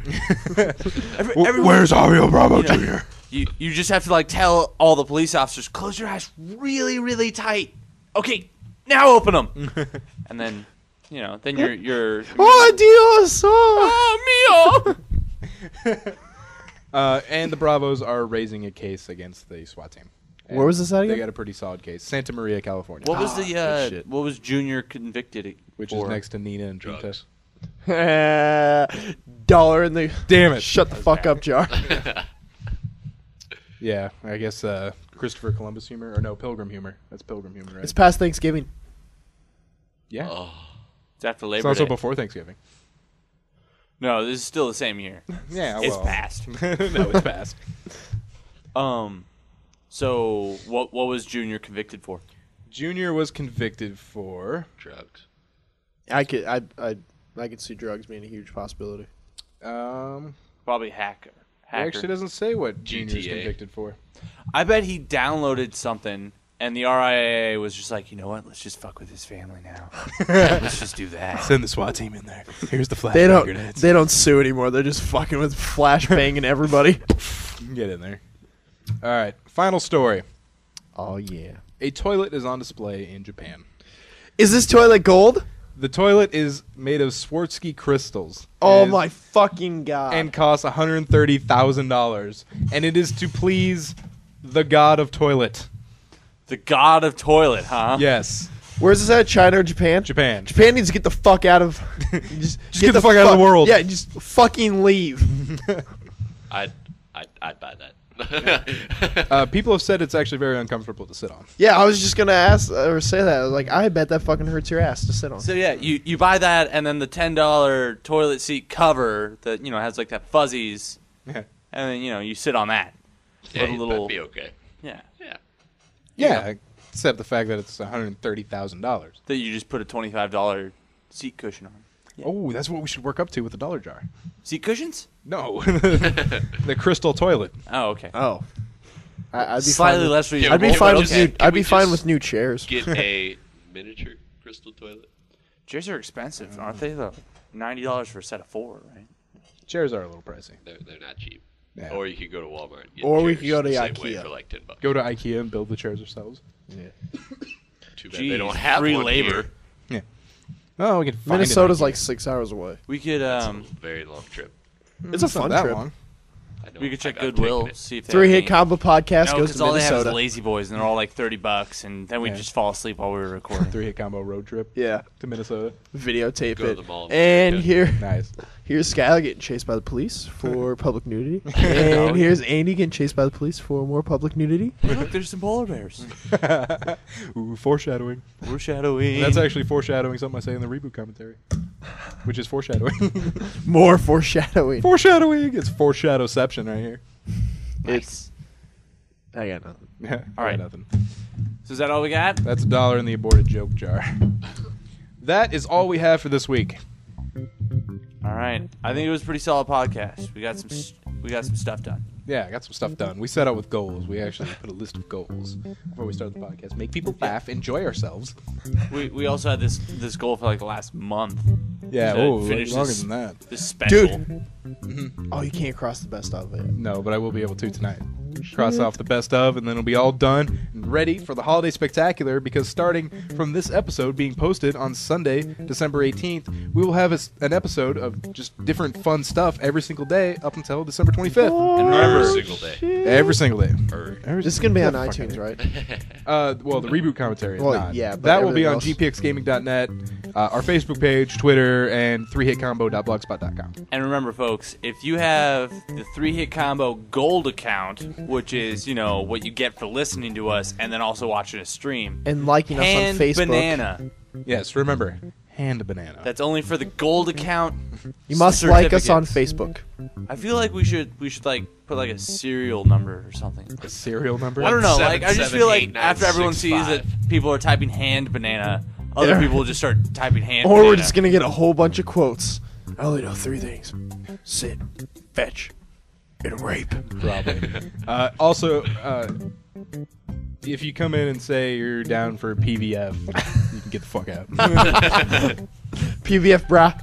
Where's Javier Bravo Jr.? You just have to, like, tell all the police officers, close your eyes really, really tight. Okay, now open them. And then, you know, then you're Oh, Dios! oh, mio! And the Bravos are raising a case against the SWAT team. And Where was this at They again? got a pretty solid case. Santa Maria, California. What was good the shit. what was Junior convicted which for? is next to Nina and Junta. Drugs. Dollar in the... Damn it. Shut the fuck up, jar. Yeah, I guess Christopher Columbus humor. Or no, Pilgrim humor. That's Pilgrim humor, right? It's past Thanksgiving. Yeah. Oh, It's after It's Labor also Day. before Thanksgiving. No, this is still the same year. Yeah, It's well. past. No, it's past. So what was Junior convicted for? Junior was convicted for... drugs. I could see drugs being a huge possibility. Probably hacker. It actually doesn't say what Junior's GTA. convicted for. I bet he downloaded something, and the RIAA was just like, you know what? Let's just fuck with his family now. Let's just do that. Send the SWAT team in there. Here's the They flashbang don't. grenades. They don't sue anymore. They're just fucking with flashbanging everybody. Get in there. All right, final story. Oh yeah. A toilet is on display in Japan. Is this toilet gold? The toilet is made of Swarovski crystals. Oh and is- my fucking god. And costs $130,000. And it is to please the god of toilet. The god of toilet, huh? Yes. Where's this at? China or Japan? Japan. Japan needs to get the fuck out of. Just get the fuck out of the world. Yeah, just fucking leave. I'd buy that. People have said it's actually very uncomfortable to sit on. Yeah, I was just gonna ask or say that. I was like, I bet that fucking hurts your ass to sit on. So yeah, you buy that, and then the $10 toilet seat cover that has like that fuzzies, and then you sit on that. Yeah, Put a little- that'd be okay. Yeah, Yeah, except the fact that it's $130,000. that you just put a $25 seat cushion on. Oh, that's what we should work up to with the dollar jar. Seat cushions? No, the crystal toilet. Oh, okay. Oh, I'd be Slightly fine less with, reasonable. I'd be fine but with okay. new. I'd be we fine just with new chairs. Get a miniature crystal toilet. Chairs are expensive, aren't they? Though $90 for a set of 4, right? Chairs are a little pricey. They're not cheap. Yeah. Or you could go to Walmart. And get Or we chairs could go to the same way IKEA. for like $10. Go to IKEA and build the chairs ourselves. Too bad Jeez, they don't have free one labor. here. Oh, we can find Minnesota's an like IKEA. 6 hours away. We could It's a very long trip. It's a It's not fun that trip. long. I know. we could check I've taken Goodwill, it. see if they Three have Hit any- Combo Podcast No, goes because to all they have is Minnesota. Lazy Boys, and they're all like $30, and then we Yeah. just fall asleep while we were recording. 3-hit combo road trip Yeah, to Minnesota. videotape Go to it. the mall of And America. Nice. here's Skylar getting chased by the police for public nudity. And here's Andy getting chased by the police for more public nudity. Look, there's some polar bears. Ooh, foreshadowing. Foreshadowing. That's actually foreshadowing something I say in the reboot commentary, which is foreshadowing. More foreshadowing. Foreshadowing. It's foreshadowception right here. nice. I got nothing. Yeah. All right. Nothing. So is that all we got? That's $1 in the aborted joke jar. That is all we have for this week. All right. I think it was a pretty solid podcast. We got some stuff done. Yeah, I got some stuff done. We set out with goals. We actually put a list of goals before we started the podcast. Make people laugh, enjoy ourselves. We also had this goal for like the last month. Yeah, To oh, finish longer this- than that. This special. Oh, you can't cross the best of it. No, but I will be able to tonight. Cross off the best of, and then it'll be all done and ready for the holiday spectacular, because starting from this episode being posted on Sunday, December 18th, we will have an episode of just different fun stuff every single day up until December 25th. And Every remember, single day. Every single day. This is going to be on iTunes, right? Well, the reboot commentary is Well, not. yeah, but that will be on everything gpxgaming.net, our Facebook page, Twitter, and 3hitcombo.blogspot.com. and remember, folks, if you have the 3-Hit Combo Gold account, which is, what you get for listening to us and then also watching a stream, And liking us on Hand Facebook. Banana. Yes, remember, hand a banana. That's only for the gold account. You must like us on certificates. Facebook. I feel like we should like put like a serial number or something. a serial number. I don't know. Like I just feel like 778 after everyone sees that people are typing hand banana, other Yeah. people will just start typing hand. Or banana. we're just going to get a whole bunch of quotes. I only know 3 things. Sit, fetch, and rape. Probably. Also, if you come in and say you're down for PVF, you can get the fuck out. PVF, brah.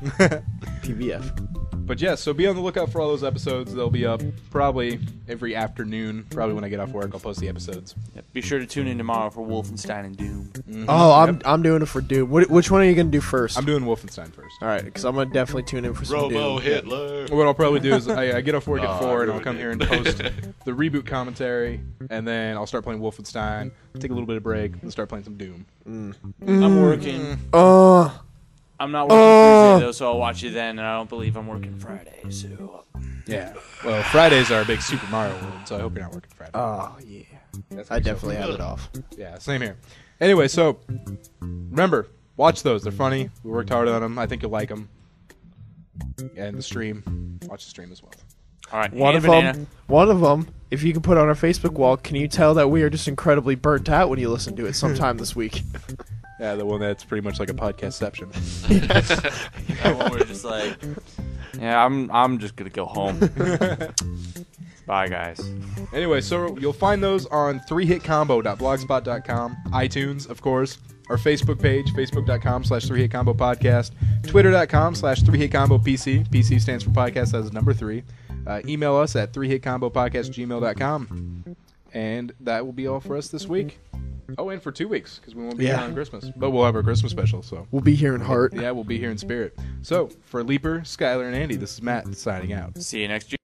PVF. But yeah, so be on the lookout for all those episodes. They'll be up probably every afternoon. Probably when I get off work, I'll post the episodes. Yep. Be sure to tune in tomorrow for Wolfenstein and Doom. Oh, I'm doing it for Doom. Which one are you going to do first? I'm doing Wolfenstein first. All right, because I'm going to definitely tune in for some Robo Doom. Hitler. What I'll probably do is I get off work at 4 and I'll ruined come it. here and post the reboot commentary, and then I'll start playing Wolfenstein, take a little bit of break, and start playing some Doom. I'm working. I'm not working Tuesday though, so I'll watch you then. And I don't believe I'm working Friday. So Yeah. Well, Fridays are a big Super Mario World, so I hope you're not working Friday. Oh, yeah. That's I gonna be so definitely fun. have it off. Yeah, same here. Anyway, so remember, watch those. They're funny. We worked hard on them. I think you'll like them. And the stream. Watch the stream as well. all right, One hand of banana. them, if you can put on our Facebook wall, can you tell that we are just incredibly burnt out when you listen to it sometime this week? Yeah, the one that's pretty much like a podcastception. That one we're just like, yeah, I'm just gonna go home. Bye, guys. Anyway, so you'll find those on 3hitcombo.blogspot.com, iTunes, of course, our Facebook page, facebook.com/3hitcombopodcast, twitter.com/3hitcombopc. PC stands for podcast, that is number 3. Email us at 3hitcombopodcast@gmail.com. And that will be all for us this week. Oh, and for 2 weeks, because we won't be here Yeah. on Christmas. But we'll have our Christmas special, so. We'll be here in heart. Yeah, we'll be here in spirit. So, for Leaper, Skylar, and Andy, this is Matt signing out. See you next year.